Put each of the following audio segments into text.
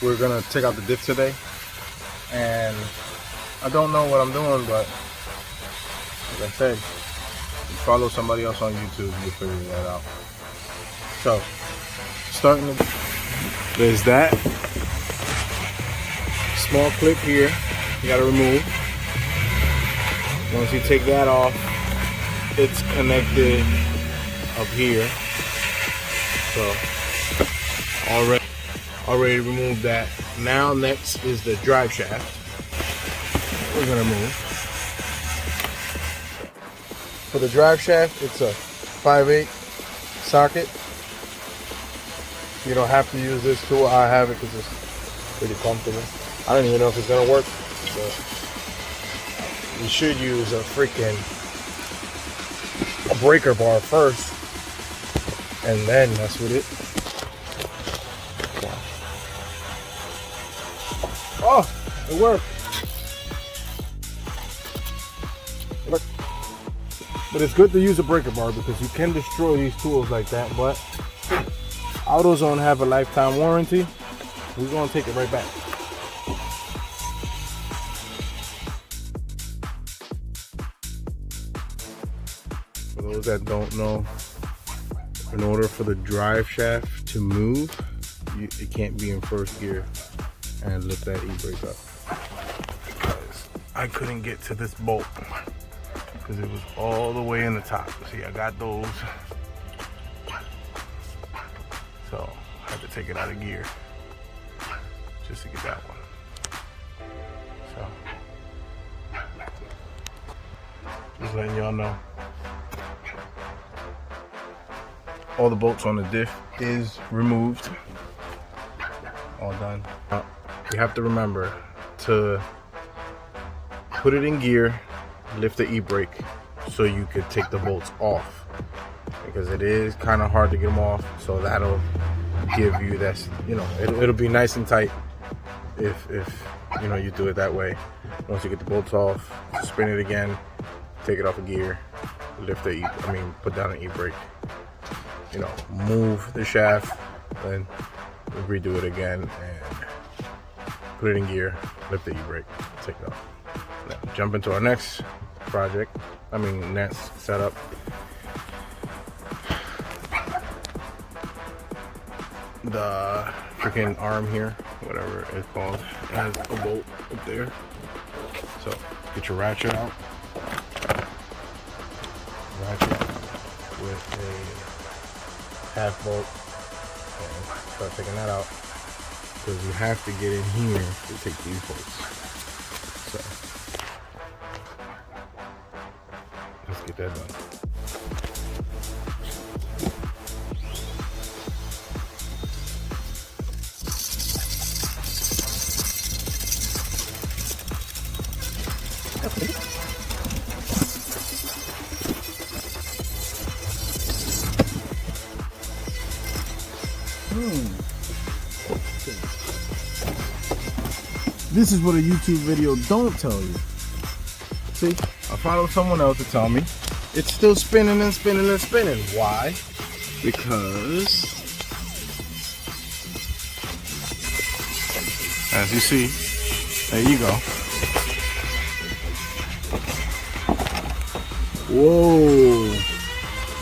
we're gonna take out the diff today, and I don't know what I'm doing, but like I said, follow somebody else on YouTube, you'll figure that out. So, there's that small clip here you gotta remove. Once you take that off, it's connected up here. So already removed that. Now next is the drive shaft. We're gonna move. For the drive shaft, it's a 5/8 socket. You don't have to use this tool. I have it because it's pretty comfortable. I don't even know if it's gonna work, but you should use a breaker bar first, and then mess with it. Oh, it worked. Look. But it's good to use a breaker bar because you can destroy these tools like that. But AutoZone have a lifetime warranty. We're gonna take it right back. For those that don't know, in order for the drive shaft to move, it can't be in first gear and lift that e-brake up. Because I couldn't get to this bolt because it was all the way in the top. See, I got those, so I had to take it out of gear just to get that one. So just letting y'all know, all the bolts on the diff is removed, all done. You have to remember to put it in gear, lift the e-brake so you could take the bolts off, because it is kind of hard to get them off. So that'll give you that, you know, it'll be nice and tight if you know you do it that way. Once you get the bolts off, spin it again, take it off of gear, lift the put down the e-brake, you know, move the shaft, then redo it again and put it in gear, lift the e-brake, take it off. Now jump into our next project, next setup. The freaking arm here, whatever it's called, has a bolt up there. So get your ratchet out. Ratchet with a half bolt and start taking that out, because you have to get in here to take these bolts. So let's get that done. This is what a YouTube video don't tell you. See, I followed someone else to tell me it's still spinning and spinning and spinning. Why? Because, as you see, there you go. Whoa,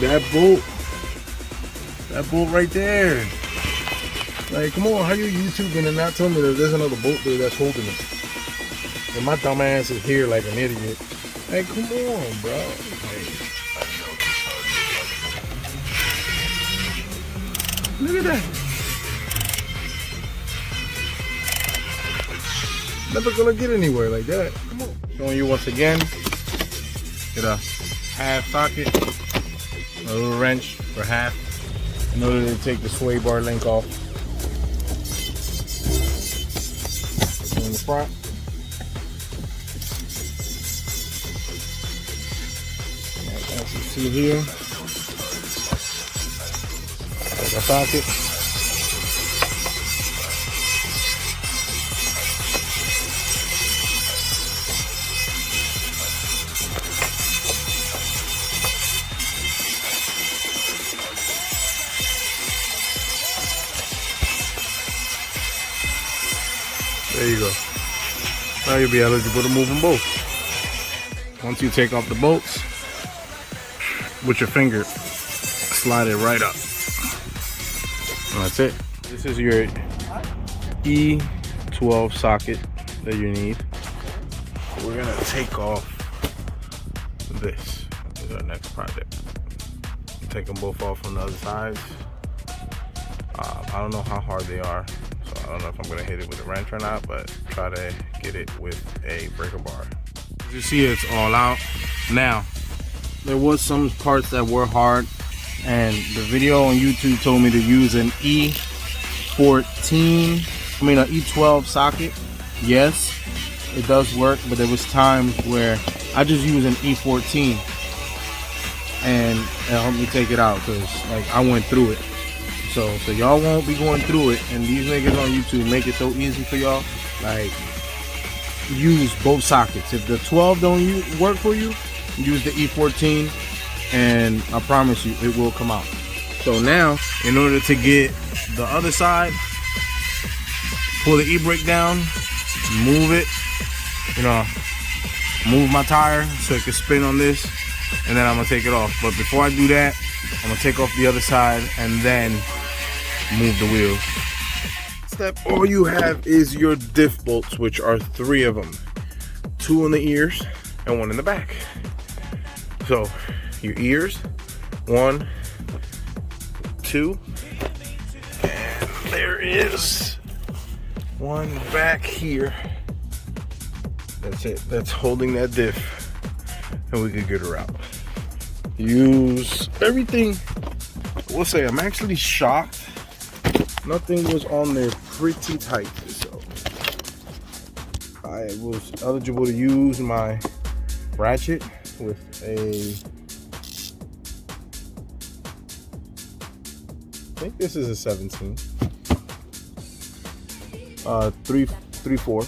that bolt right there. Like, come on, how you YouTubing and not telling me that there's another bolt there that's holding it? And my dumb ass is here like an idiot. Hey, come on, bro. Like, look at that. Never gonna get anywhere like that. Come on. Showing you once again. Get a half socket, a little wrench for half, in order to take the sway bar link off. In the front. As you see here, take a socket. There you go. Now you'll be eligible to move them both. Once you take off the bolts, with your finger, slide it right up. And that's it. This is your E12 socket that you need. We're gonna take off this. This is our next project. Take them both off on the other sides. I don't know how hard they are, so I don't know if I'm gonna hit it with a wrench or not, but try to get it with a breaker bar. As you see, it's all out. Now, there was some parts that were hard, and the video on YouTube told me to use an an E12 socket. Yes, it does work, but there was times where I just use an E14 and it helped me take it out, because like I went through it. So y'all won't be going through it, and these niggas on YouTube make it so easy for y'all. Like, use both sockets. If the 12 don't work for you, use the E14, and I promise you it will come out. So now, in order to get the other side, pull the e-brake down, move it, move my tire so it can spin on this, and then I'm gonna take it off. But before I do that, I'm gonna take off the other side and then move the wheels. Step, all you have is your diff bolts, which are 3 of them. 2 in the ears and 1 in the back. So your ears, 1, 2, and there is 1 back here. That's it. That's holding that diff, and we could get her out. Use everything. We'll say I'm actually shocked. Nothing was on there pretty tight, so I was eligible to use my ratchet with a, I think this is a 17, 3/4,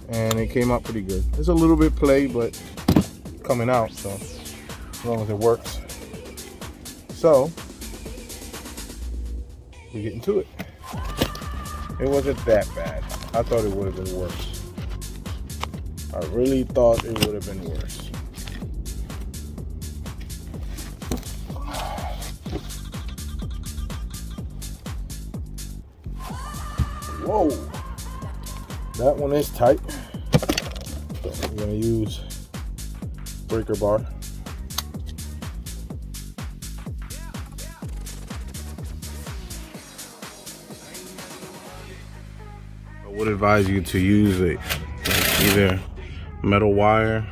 and it came out pretty good. It's a little bit play, but coming out, so as long as it works. So we're getting to it. It wasn't that bad. I thought it would have been worse. I really thought it would have been worse. Whoa, that one is tight. So I'm gonna use breaker bar. I would advise you to use either metal wire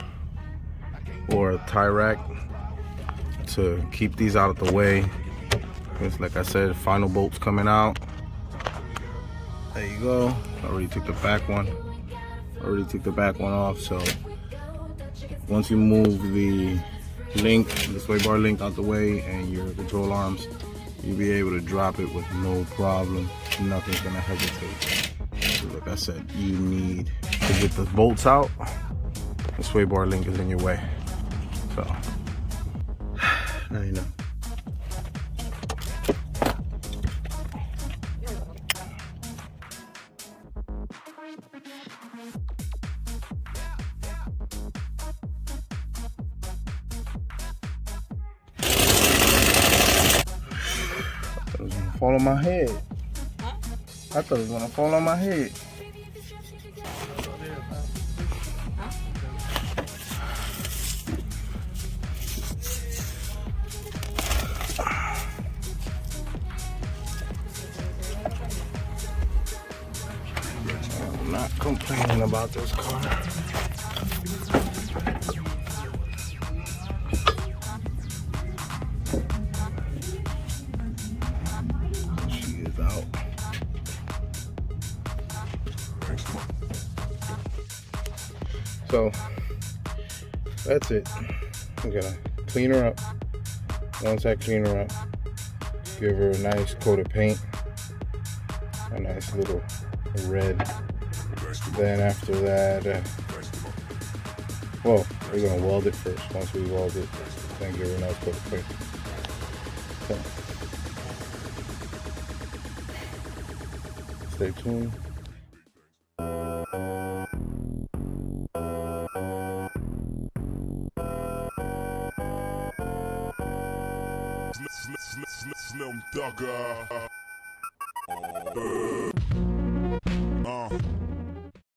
or a tie rack to keep these out of the way. Because like I said, final bolts coming out. There you go. I already took the back one. Off. So once you move the sway bar link out the way and your control arms, you'll be able to drop it with no problem. Nothing's gonna hesitate. So like I said, you need to get the bolts out. The sway bar link is in your way. So now you know. It was gonna fall on my head. I thought it was gonna fall on my head. I'm not complaining about this car. So that's it. I'm gonna clean her up. Once I clean her up, give her a nice coat of paint, a nice little red. Then after that, well, we're gonna weld it first. Once we weld it, then give her a nice coat of paint. So, stay tuned. Slim Thugger.